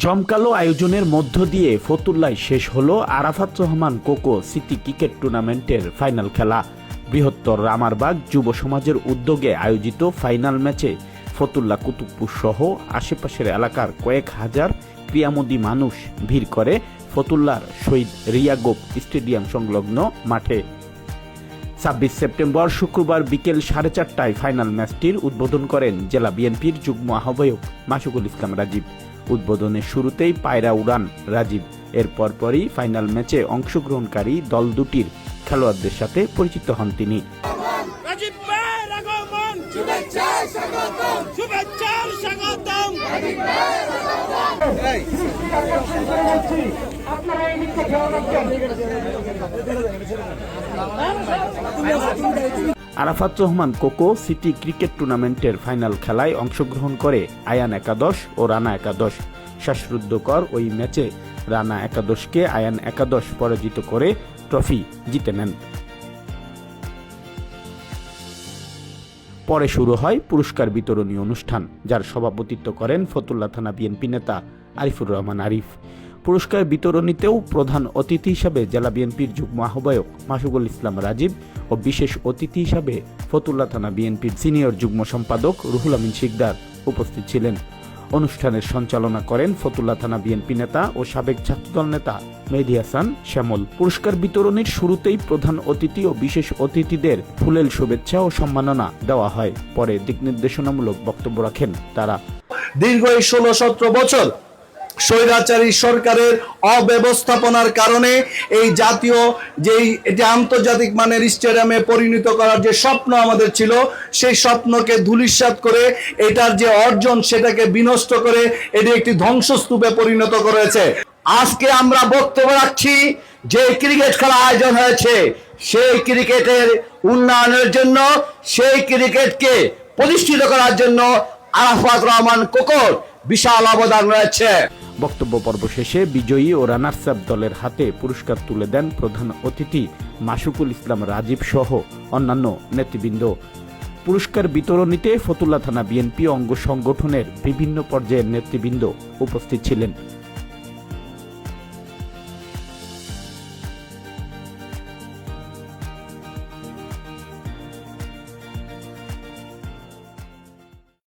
জমকালো আয়োজনের মধ্য দিয়ে ফতুল্লায় শেষ হলো Arafat Rahman cocoa city cricket টুর্নামেন্টের ফাইনাল খেলা। বৃহত্তর রামারবাগ যুব সমাজের উদ্যোগে আয়োজিত ফাইনাল ম্যাচে ফতুল্লা কুতুবপুর সহ আশেপাশের এলাকার কয়েক হাজার ক্রীড়ামোদী মানুষ ভিড় করে ফতুল্লার শহীদ রিয়াগোপ স্টেডিয়াম সংলগ্ন মাঠে। ২৬ সেপ্টেম্বর শুক্রবার বিকেল 4:30টায় ফাইনাল ম্যাচটির উদ্বোধন করেন জেলা বিএনপির যুগ্ম আহ্বায়ক মাসুকুল ইসলাম রাজীব। উদ্বোধনের শুরুতেই পায়রা উড়ান রাজীব। এর পরপরই ফাইনাল ম্যাচে অংশগ্রহণকারী দল দুটির খেলোয়াড়দের সাথে পরিচিত হন তিনি। Arafat Rahman cocoa city cricket টুর্নামেন্টের ফাইনাল খেলায় অংশগ্রহণ করে আয়ান একাদশ ও রানা একাদশ। শ্বাসরুদ্ধকর ওই ম্যাচে রানা একাদশকে আয়ান একাদশ পরাজিত করে ট্রফি জিতে নেন। পরে শুরু হয় পুরস্কার বিতরণী অনুষ্ঠান, যার সভাপতিত্ব করেন ফতুল্লা থানা বিএনপি নেতা আরিফুর রহমান আরিফ। পুরস্কার বিতরণীতেও প্রধান অতিথি হিসাবে জেলা বিএনপির যুগ্ম আহ্বায়ক মাসুকুল ইসলাম রাজীব ও বিশেষ অতিথি হিসাবে ফতুল্লা থানা বিএনপির সিনিয়র যুগ্ম সম্পাদক রুহুল আমিন শিকদার উপস্থিত ছিলেন। অনুষ্ঠানের সঞ্চালনা করেন ফতুল্লা থানা বিএনপি নেতা ও সাবেক ছাত্রদল নেতা মেহেদী হাসান শ্যামল। পুরস্কার বিতরণীর শুরুতেই প্রধান অতিথি ও বিশেষ অতিথিদের ফুলেল শুভেচ্ছা ও সম্মাননা দেওয়া হয়। পরে দিক নির্দেশনামূলক বক্তব্য রাখেন তারা। দীর্ঘ 16-17 বছর স্বৈরাচারী সরকারের অব্যবস্থাপনার কারণে এই জাতীয় এটি আন্তর্জাতিক মানের স্টেডিয়ামে পরিণত করার যে স্বপ্ন আমাদের ছিল, সেই স্বপ্নকে ধূলিসাৎ করে এটার যে অর্জন সেটাকে বিনষ্ট করে এটি একটি ধ্বংসস্তূপে পরিণত করেছে। আজকে আমরা বক্তব্য রাখছি, যে ক্রিকেট খেলা আয়োজন হয়েছে সেই ক্রিকেটের উন্নয়নের জন্য, সেই ক্রিকেটকে প্রতিষ্ঠিত করার জন্য আরাফাত রহমান কোকোর বিশাল অবদান রয়েছে। বক্তব্য পর্ব শেষে বিজয়ী ও রানার্স আপ দলের হাতে পুরস্কার তুলে দেন প্রধান অতিথি মাসুকুল ইসলাম রাজীব সহ অন্যান্য নেতৃবৃন্দ। পুরস্কার বিতরণীতে ফতুল্লা থানা বিএনপি অঙ্গ সংগঠনের বিভিন্ন পর্যায়ের নেতৃবৃন্দ উপস্থিত ছিলেন।